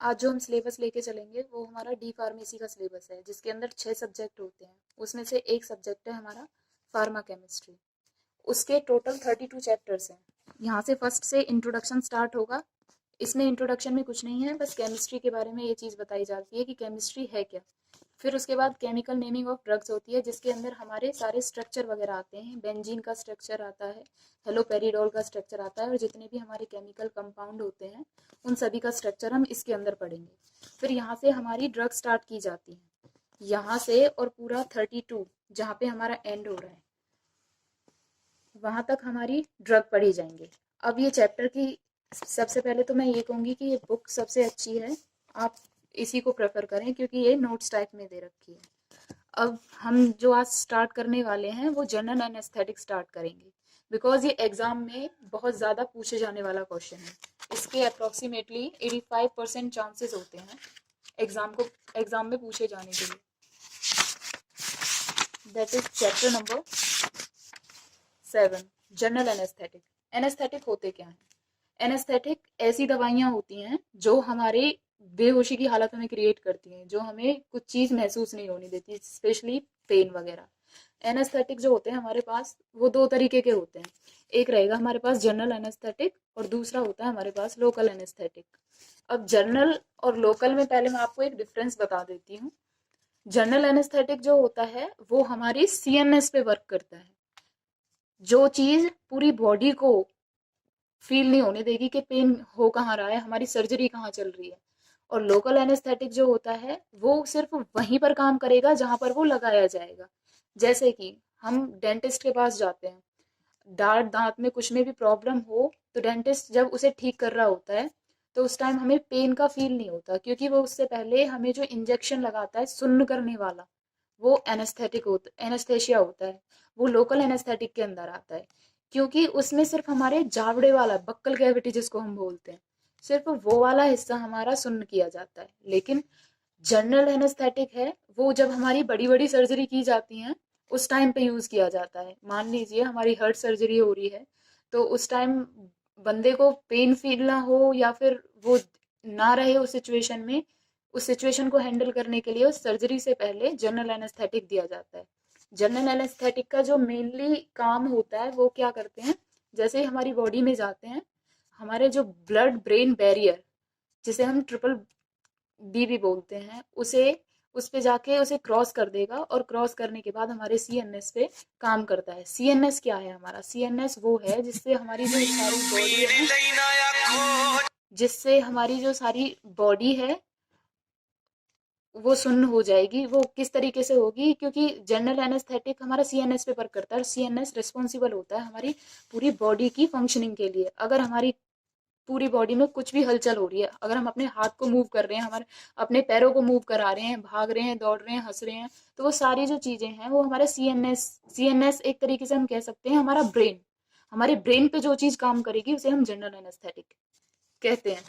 आज जो हम सिलेबस लेके चलेंगे वो हमारा डी फार्मेसी का सिलेबस है, जिसके अंदर 6 सब्जेक्ट होते हैं। उसमें से एक सब्जेक्ट है हमारा फार्मा केमिस्ट्री। उसके टोटल 32 चैप्टर्स हैं। यहाँ से फर्स्ट से इंट्रोडक्शन स्टार्ट होगा। इसमें इंट्रोडक्शन में कुछ नहीं है, बस केमिस्ट्री के बारे में ये चीज़ बताई जाती है कि केमिस्ट्री है क्या। फिर उसके बाद केमिकल नेमिंग ऑफ ड्रग्स होती है, जिसके अंदर हमारे सारे स्ट्रक्चर वगैरह आते हैं। बेंजीन का स्ट्रक्चर आता है, हेलोपेरिडोल का स्ट्रक्चर आता है, और जितने भी हमारे केमिकल कंपाउंड होते हैं उन सभी का स्ट्रक्चर हम इसके अंदर पढ़ेंगे। फिर यहाँ से हमारी ड्रग स्टार्ट की जाती है, यहाँ से और पूरा 32 जहाँ पे हमारा एंड हो रहा है वहां तक हमारी ड्रग पढ़ी जाएंगे। अब ये चैप्टर की सबसे पहले तो मैं ये कहूँगी कि ये बुक सबसे अच्छी है, आप इसी को प्रेफर करें क्योंकि ये नोट्स टाइप में दे रखी है। अब हम जो आज स्टार्ट करने वाले हैं वो जनरल एनेस्थेटिक स्टार्ट करेंगे, बिकॉज ये एग्जाम में बहुत ज़्यादा पूछे जाने वाला क्वेश्चन है। इसके अप्रॉक्सीमेटली 85% चांसेस होते हैं एग्जाम में पूछे जाने के लिए। That is chapter number 7, general anaesthetic. Anaesthetic होते क्या हैं? एनेस्थेटिक ऐसी दवाइयाँ होती हैं जो हमारे बेहोशी की हालत हमें क्रिएट करती हैं, जो हमें कुछ चीज़ महसूस नहीं होने देती, स्पेशली पेन वगैरह। एनेस्थेटिक जो होते हैं हमारे पास वो दो तरीके के होते हैं। एक रहेगा हमारे पास जनरल एनेस्थेटिक और दूसरा होता है हमारे पास लोकल एनेस्थेटिक। अब जनरल और लोकल में पहले मैं आपको एक डिफरेंस बता देती हूँ। जनरल एनेस्थेटिक जो होता है वो हमारी सीएनएस पे वर्क करता है, जो चीज़ पूरी बॉडी को फील नहीं होने देगी कि पेन हो कहाँ रहा है, हमारी सर्जरी कहाँ चल रही है। और लोकल एनेस्थेटिक जो होता है वो सिर्फ वहीं पर काम करेगा जहां पर वो लगाया जाएगा। जैसे कि हम डेंटिस्ट के पास जाते हैं, दांत में कुछ में भी प्रॉब्लम हो तो डेंटिस्ट जब उसे ठीक कर रहा होता है तो उस टाइम हमें पेन का फील नहीं होता, क्योंकि वो उससे पहले हमें जो इंजेक्शन लगाता है सुन्न करने वाला, वो एनेस्थेशिया होता है। वो लोकल एनेस्थेटिक के अंदर आता है, क्योंकि उसमें सिर्फ हमारे जावड़े वाला बक्कल कैविटी जिसको हम बोलते हैं, सिर्फ वो वाला हिस्सा हमारा सुन्न किया जाता है। लेकिन जनरल एनेस्थेटिक है वो जब हमारी बड़ी बड़ी सर्जरी की जाती हैं उस टाइम पे यूज किया जाता है। मान लीजिए हमारी हार्ट सर्जरी हो रही है तो उस टाइम बंदे को पेन फील ना हो या फिर वो ना रहे उस सिचुएशन में, उस सिचुएशन को हैंडल करने के लिए उस सर्जरी से पहले जनरल एनेस्थेटिक दिया जाता है। जनरल एनेस्थेटिक का जो मेनली काम होता है वो क्या करते हैं, जैसे ही हमारी बॉडी में जाते हैं, हमारे जो ब्लड ब्रेन बैरियर जिसे हम ट्रिपल बी भी बोलते हैं, उसे उस पे जाके उसे क्रॉस कर देगा, और क्रॉस करने के बाद हमारे सीएनएस पे काम करता है। सीएनएस क्या है? हमारा सीएनएस वो है जिससे हमारी जो सारी बॉडी है, जिससे हमारी जो सारी बॉडी है वो सुन्न हो जाएगी। वो किस तरीके से होगी? क्योंकि जनरल एनेस्थेटिक हमारा सीएनएस पे वर्क करता है, और सीएनएस रिस्पॉन्सिबल होता है हमारी पूरी बॉडी की फंक्शनिंग के लिए। अगर हमारी पूरी बॉडी में कुछ भी हलचल हो रही है, अगर हम अपने हाथ को मूव कर रहे हैं, हमारे अपने पैरों को मूव करा रहे हैं, भाग रहे हैं, दौड़ रहे हैं, हंस रहे हैं, तो वो सारी जो चीजें हैं वो हमारे सीएनएस एक तरीके से हम कह सकते हैं हमारा ब्रेन, हमारे ब्रेन पे जो चीज काम करेगी उसे हम जनरल एनेस्थेटिक कहते हैं।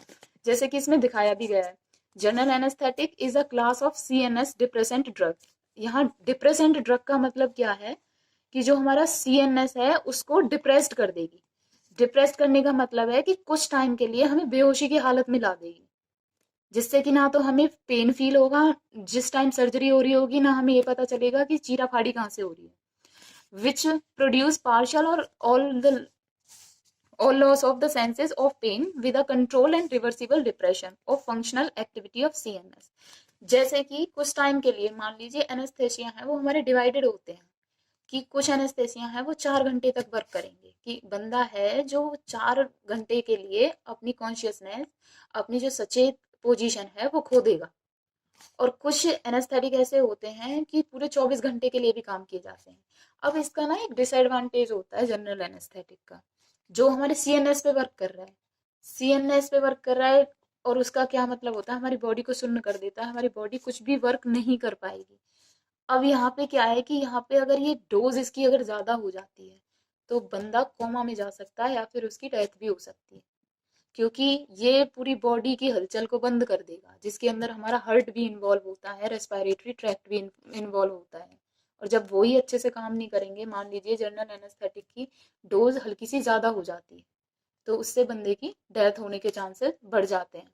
जैसे कि इसमें दिखाया भी गया है, general anaesthetic is a class of CNS depressant drug. यहाँ डिप्रेसेंट ड्रग का मतलब क्या है कि जो हमारा सीएनएस है उसको डिप्रेस्ड कर देगी। डिप्रेस्ड करने का मतलब है कि कुछ टाइम के लिए हमें बेहोशी की हालत में ला देगी, जिससे कि ना तो हमें पेन फील होगा जिस टाइम सर्जरी हो रही होगी, ना हमें ये पता चलेगा कि चीरा फाड़ी कहाँ से हो रही है। विच प्रोड्यूस पार्शियल और all loss of the senses of pain with a control and reversible depression of functional activity of CNS। जैसे कि कुछ टाइम के लिए मान लीजिए एनेस्थेसिया है वो हमारे डिवाइडेड होते हैं, कि कुछ एनेस्थेसिया है वो 4 घंटे तक वर्क करेंगे, कि बंदा है जो 4 घंटे के लिए अपनी कॉन्शियसनेस, अपनी जो सचेत पोजीशन है वो खो देगा। और कुछ एनेस्थेटिक ऐसे होते हैं कि पूरे 24 घंटे के लिए भी काम किए जाते हैं। अब इसका ना एक डिसएडवांटेज होता है जनरल एनेस्थेटिक का, जो हमारे सीएनएस पे वर्क कर रहा है। सीएनएस पे वर्क कर रहा है और उसका क्या मतलब होता है, हमारी बॉडी को सुन्न कर देता है, हमारी बॉडी कुछ भी वर्क नहीं कर पाएगी। अब यहाँ पे क्या है कि यहाँ पे अगर ये डोज इसकी अगर ज्यादा हो जाती है तो बंदा कोमा में जा सकता है या फिर उसकी डेथ भी हो सकती है, क्योंकि ये पूरी बॉडी की हलचल को बंद कर देगा, जिसके अंदर हमारा हार्ट भी इन्वॉल्व होता है, रेस्पिरेटरी ट्रैक्ट भी इन्वॉल्व होता है। और जब वो ही अच्छे से काम नहीं करेंगे, मान लीजिए जनरल एनेस्थेटिक की डोज हल्की सी ज्यादा हो जाती है, तो उससे बंदे की डेथ होने के चांसेस बढ़ जाते हैं।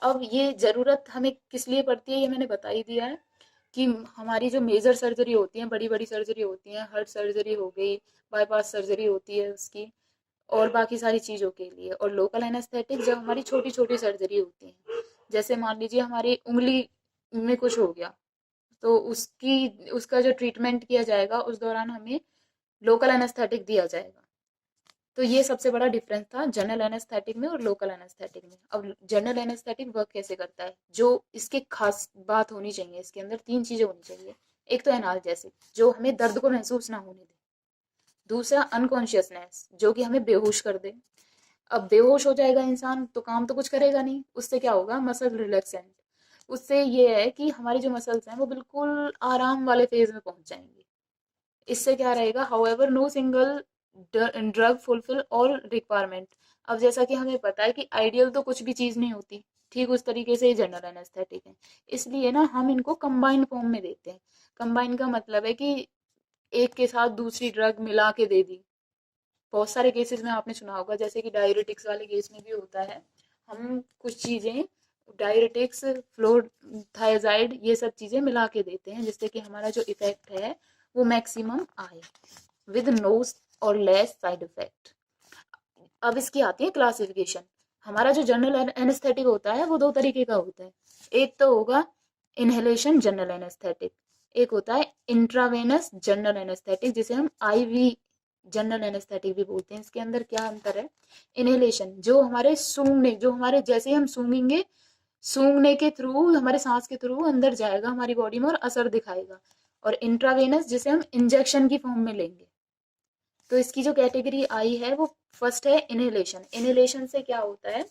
अब ये ज़रूरत हमें किस लिए पड़ती है ये मैंने बता ही दिया है कि हमारी जो मेजर सर्जरी होती है, बड़ी बड़ी सर्जरी होती हैं, हार्ट सर्जरी हो गई, बाईपास सर्जरी होती है उसकी, और बाकी सारी चीज़ों के लिए। और लोकल एनेस्थेटिक जब हमारी छोटी छोटी सर्जरी होती है, जैसे मान लीजिए हमारी उंगली में कुछ हो गया, तो उसका जो ट्रीटमेंट किया जाएगा उस दौरान हमें लोकल एनेस्थेटिक दिया जाएगा। तो ये सबसे बड़ा डिफरेंस था जनरल एनेस्थेटिक में और लोकल एनेस्थेटिक में। अब जनरल एनेस्थेटिक वर्क कैसे करता है, जो इसके खास बात होनी चाहिए, इसके अंदर तीन चीजें होनी चाहिए। एक तो एनाल्जेसिक, जो हमें दर्द को महसूस ना होने दे। दूसरा अनकॉन्शियसनेस, जो कि हमें बेहोश कर दे। अब बेहोश हो जाएगा इंसान तो काम तो कुछ करेगा नहीं, उससे क्या होगा, मसल रिलैक्सेंट। उससे ये है कि हमारी जो मसल्स हैं वो बिल्कुल आराम वाले फेज में पहुंच जाएंगे। इससे क्या रहेगा, however no single drug fulfil all requirement. अब जैसा कि हमें पता है कि आइडियल तो कुछ भी चीज़ नहीं होती, ठीक उस तरीके से ही जनरल एनेस्थेटिक है। इसलिए ना हम इनको कंबाइंड फॉर्म में देते हैं। कंबाइन का मतलब है कि एक के साथ दूसरी ड्रग मिला के दे दी। बहुत सारे केसेस में आपने सुना होगा, जैसे कि डायरेटिक्स वाले केस में भी होता है। हम कुछ चीज़ें, डायरेटिक्स, फ्लोरथायाजाइड, ये सब चीज़ें मिला के देते हैं जिससे कि हमारा जो इफेक्ट है वो मैक्सिमम आए, विद नो और लेस साइड इफेक्ट। अब इसकी आती है क्लासिफिकेशन। हमारा जो जनरल एनेस्थेटिक होता है वो दो तरीके का होता है। एक तो होगा इनहेलेशन जनरल एनेस्थेटिक, एक होता है इंट्रावेनस जनरल एनेस्थेटिक, जिसे हम आईवी जनरल एनेस्थेटिक भी बोलते हैं। इसके अंदर क्या अंतर है, इनहेलेशन जो हमारे सूंघने, जो हमारे जैसे हम सूंघेंगे, सूंघने के थ्रू, हमारे सांस के थ्रू अंदर जाएगा हमारी बॉडी में और असर दिखाएगा। और इंट्रावेनस जिसे हम इंजेक्शन की फॉर्म में लेंगे। तो इसकी जो कैटेगरी आई है वो फर्स्ट है इनहेलेशन। इनहेलेशन से क्या होता है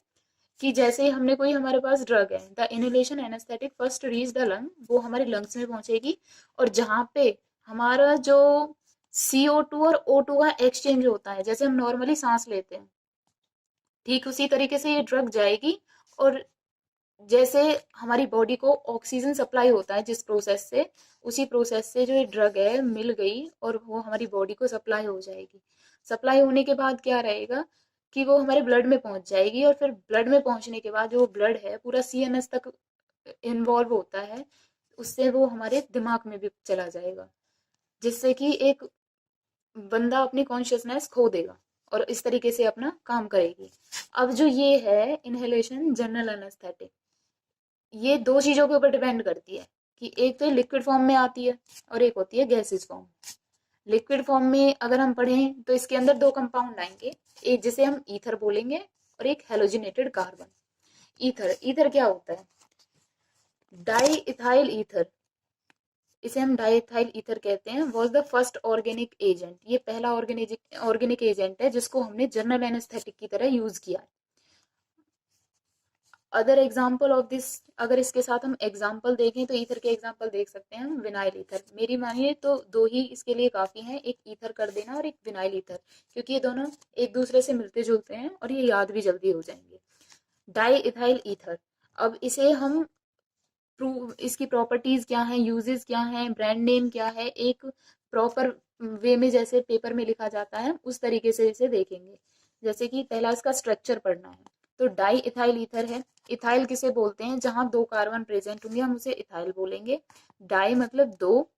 कि जैसे हमने कोई, हमारे पास ड्रग है, the inhalation anaesthetic first reach the lung, वो हमारे लंग्स में पहुंचेगी। और जहाँ पे हमारा जो CO2 और O2 का एक्सचेंज होता है, जैसे हम नॉर्मली सांस लेते हैं, ठीक उसी तरीके से ये ड्रग जाएगी। और जैसे हमारी बॉडी को ऑक्सीजन सप्लाई होता है जिस प्रोसेस से, उसी प्रोसेस से जो ये ड्रग है मिल गई और वो हमारी बॉडी को सप्लाई हो जाएगी। सप्लाई होने के बाद क्या रहेगा कि वो हमारे ब्लड में पहुंच जाएगी, और फिर ब्लड में पहुंचने के बाद जो ब्लड है पूरा CNS तक इन्वॉल्व होता है, उससे वो हमारे दिमाग में भी चला जाएगा, जिससे कि एक बंदा अपनी कॉन्शियसनेस खो देगा और इस तरीके से अपना काम करेगी। अब जो ये है इनहेलेशन जनरल एनेस्थेटिक, ये दो चीजों के ऊपर डिपेंड करती है कि एक तो लिक्विड फॉर्म में आती है और एक होती है गैसेस फॉर्म। लिक्विड फॉर्म में अगर हम पढ़ें तो इसके अंदर दो कंपाउंड आएंगे, एक जिसे हम ईथर बोलेंगे और एक हेलोजिनेटेड कार्बन। ईथर, ईथर क्या होता है, डाई इथाइल ईथर, इसे हम डाई इथाइल ईथर कहते हैं। Was the first organic agent, ये पहला ऑर्गेनिक एजेंट है जिसको हमने जनरल एनेस्थेटिक की तरह यूज किया है। अदर एग्जाम्पल ऑफ दिस, अगर इसके साथ हम एग्जाम्पल देखें तो ईथर के एग्जाम्पल देख सकते हैं हम, विनाइल ईथर। मेरी मानिए तो दो ही इसके लिए काफी हैं, एक ईथर कर देना और एक विनाइल ईथर, क्योंकि ये दोनों एक दूसरे से मिलते जुलते हैं और ये याद भी जल्दी हो जाएंगे। डाई इथाइल ईथर, अब इसे हम प्रूव, इसकी प्रॉपर्टीज क्या हैं, यूजेस क्या हैं, ब्रांड नेम क्या है, एक प्रॉपर वे में जैसे पेपर में लिखा जाता है उस तरीके से इसे देखेंगे। जैसे कि पहला इसका स्ट्रक्चर पढ़ना है, तो डाई इथाइल ईथर है। इथाइल किसे बोलते हैं, जहां दो कार्बन प्रेजेंट होंगे हम उसे इथाइल बोलेंगे। डाई मतलब दो,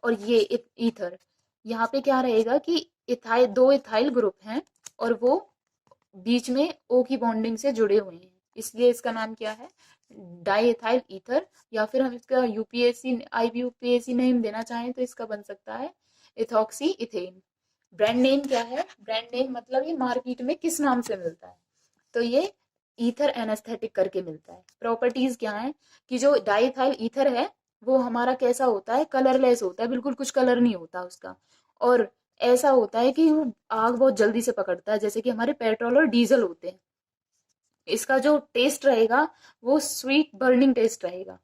और ये ईथर, यहाँ पे क्या रहेगा कि इथाइल, दो इथाइल ग्रुप हैं और वो बीच में ओ की बॉन्डिंग से जुड़े हुए हैं, इसलिए इसका नाम क्या है, डाई इथाइल ईथर। या फिर हम इसका यूपीएससी IBUPAC नेम देना चाहें तो इसका बन सकता है इथॉक्सी इथेन। ब्रांड नेम क्या है, ब्रांड नेम मतलब ये मार्केट में किस नाम से मिलता है, तो ये ईथर एनेस्थेटिक करके मिलता है। प्रॉपर्टीज क्या है कि जो डाइथाइल ईथर है वो हमारा कैसा होता है, कलरलेस होता है, बिल्कुल कुछ कलर नहीं होता उसका। और ऐसा होता है कि वो आग बहुत जल्दी से पकड़ता है, जैसे कि हमारे पेट्रोल और डीजल होते हैं। इसका जो टेस्ट रहेगा वो स्वीट बर्निंग टेस्ट रहेगा,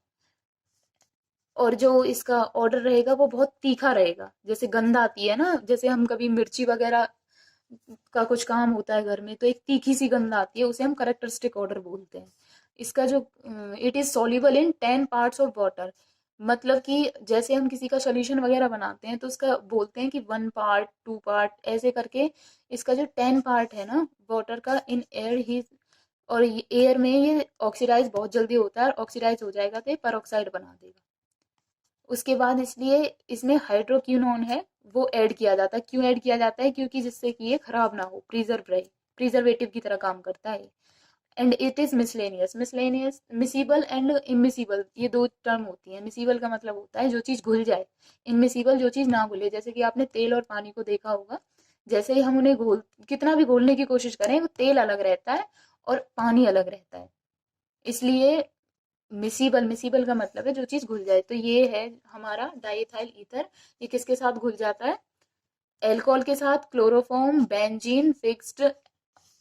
और जो इसका ऑर्डर रहेगा वो बहुत तीखा रहेगा। जैसे गंध आती है ना, जैसे हम कभी मिर्ची वगैरह का कुछ काम होता है घर में तो एक तीखी सी गंध आती है, उसे हम करेक्टरिस्टिक ऑर्डर बोलते हैं। इसका जो, it is soluble in 10 parts of water, मतलब कि जैसे हम किसी का सोल्यूशन वगैरह बनाते हैं तो उसका बोलते हैं कि 1 part 2 part ऐसे करके। इसका जो 10 part है ना वाटर का, इन एयर ही और एयर में ये ऑक्सीडाइज बहुत जल्दी होता है, और ऑक्सीडाइज हो जाएगा तो ये पेरोक्साइड बना देगा। उसके बाद इसलिए इसमें हाइड्रोक्विनोन है वो ऐड किया जाता है। क्यों ऐड किया जाता है? क्योंकि जिससे कि ये खराब ना हो, प्रिजर्व रहे, प्रिजर्वेटिव की तरह काम करता है। And it is miscellaneous. Miscellaneous, miscible and immiscible, ये दो टर्म होती हैं। मिसिबल का मतलब होता है जो चीज घुल जाए, इमिसिबल जो चीज ना घुले। जैसे कि आपने तेल और पानी को देखा होगा, जैसे ही हम उन्हें घोल, कितना भी घोलने की कोशिश करें, वो तेल अलग रहता है और पानी अलग रहता है। इसलिए मिसिबल, मिसिबल का मतलब है जो चीज घुल जाए। तो ये है हमारा डाइथाइल ईथर। ये किसके साथ घुल जाता है? एल्कोहल के साथ, chloroform, benzene, fixed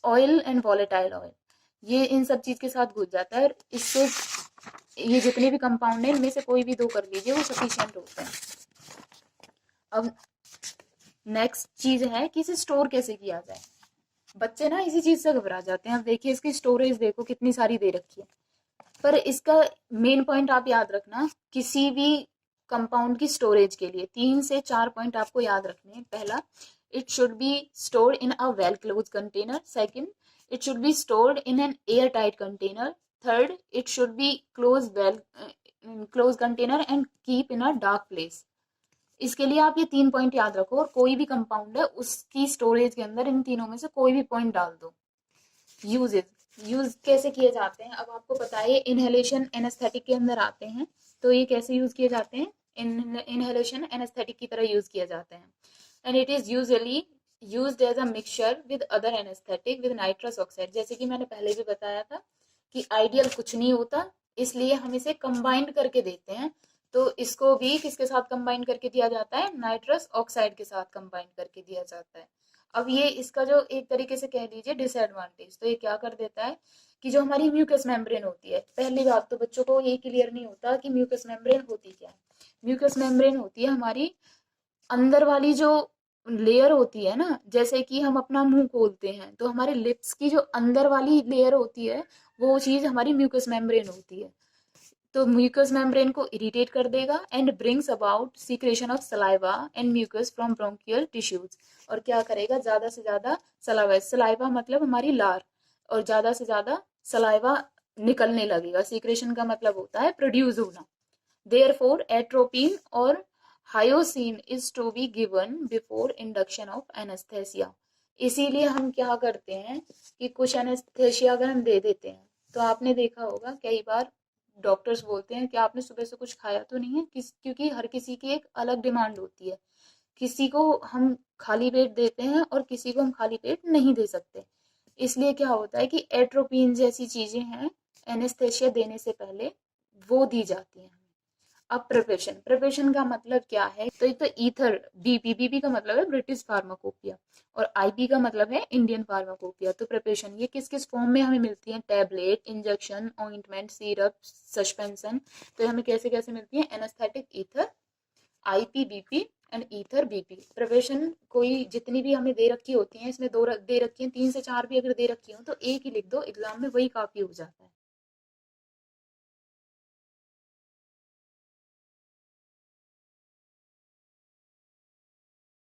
oil and volatile oil, ये इन सब चीज के साथ घुल जाता है। इससे ये जितने भी कंपाउंड है इनमें से कोई भी दो कर लीजिए, वो सफिशिएंट होते हैं। अब नेक्स्ट चीज है कि इसे स्टोर कैसे किया जाए। बच्चे ना इसी चीज से घबरा जाते हैं। अब देखिए इसकी स्टोरेज देखो कितनी सारी दे रखी है, पर इसका मेन पॉइंट आप याद रखना, किसी भी कंपाउंड की स्टोरेज के लिए 3 से 4 पॉइंट आपको याद रखने हैं। पहला, it should be stored in a well close container. Second, it should be stored in an air tight container. Third, it should be close container and keep in a dark place. इसके लिए आप ये 3 point याद रखो, और कोई भी compound है उसकी स्टोरेज के अंदर इन तीनों में से कोई भी पॉइंट डाल दो। यूजेस, यूज कैसे किए जाते हैं? अब आपको पता है इनहेलेशन एनेस्थेटिक के अंदर आते हैं, तो ये कैसे यूज किए जाते हैं? इनहेलेशन एनेस्थेटिक की तरह यूज किए जाते हैं। And it is usually used as a mixture with other anaesthetic with nitrous oxide. जैसे कि मैंने पहले भी बताया था कि आइडियल कुछ नहीं होता, इसलिए हम इसे कंबाइंड करके देते हैं। तो इसको भी किसके साथ कंबाइन करके दिया जाता है? नाइट्रस ऑक्साइड के साथ कंबाइन करके दिया जाता है। अब ये इसका जो एक तरीके से कह लीजिए डिसएडवांटेज, तो ये क्या कर देता है कि जो हमारी म्यूकस मेम्ब्रेन होती है, पहली बात तो बच्चों को ये क्लियर नहीं होता कि म्यूकस मेम्ब्रेन होती क्या है। म्यूकस मेम्ब्रेन होती है हमारी अंदर वाली जो लेयर होती है ना, जैसे कि हम अपना मुंह खोलते हैं तो हमारे लिप्स की जो अंदर वाली लेयर होती है, वो चीज हमारी म्यूकस मेम्ब्रेन होती है। तो म्यूकस मेम्ब्रेन को इरिटेट कर देगा and brings about secretion of saliva and mucus from bronchial tissues. और क्या करेगा? ज्यादा से ज्यादा सलाइवा, सलाइवा मतलब हमारी लार, और ज्यादा से ज्यादा सलाइवा निकलने लगेगा। सीक्रेशन का मतलब होता है प्रोड्यूस होना। देयरफॉर एट्रोपिन और hyoscine is to be given before induction of anaesthesia. इसीलिए हम क्या करते हैं कि कुछ एनेस्थेसिया अगर हम दे देते हैं, तो आपने देखा होगा कई बार डॉक्टर्स बोलते हैं कि आपने सुबह से कुछ खाया तो नहीं है, क्योंकि हर किसी की एक अलग डिमांड होती है। किसी को हम खाली पेट देते हैं और किसी को हम खाली पेट नहीं दे सकते। इसलिए क्या होता है कि एट्रोपिन जैसी चीजें हैं एनेस्थेसिया देने से पहले वो दी जाती हैं। अब प्रिपरेशन, प्रिपरेशन का मतलब क्या है? तो एक तो ईथर, बीपी, बीपी का मतलब है ब्रिटिश फार्माकोपिया, और आईपी का मतलब है इंडियन फार्माकोपिया। तो प्रिपरेशन ये किस किस फॉर्म में हमें मिलती है? Tablet, injection, ointment, syrup, suspension. तो ये हमें कैसे कैसे मिलती है? Anaesthetic ether, IP BP and ether BP. Preparation कोई जितनी भी हमें दे रखी होती है, इसमें दे रखी है 3 से 4 भी अगर दे रखी हो तो एक ही लिख दो, एग्जाम में वही काफी हो जाता है।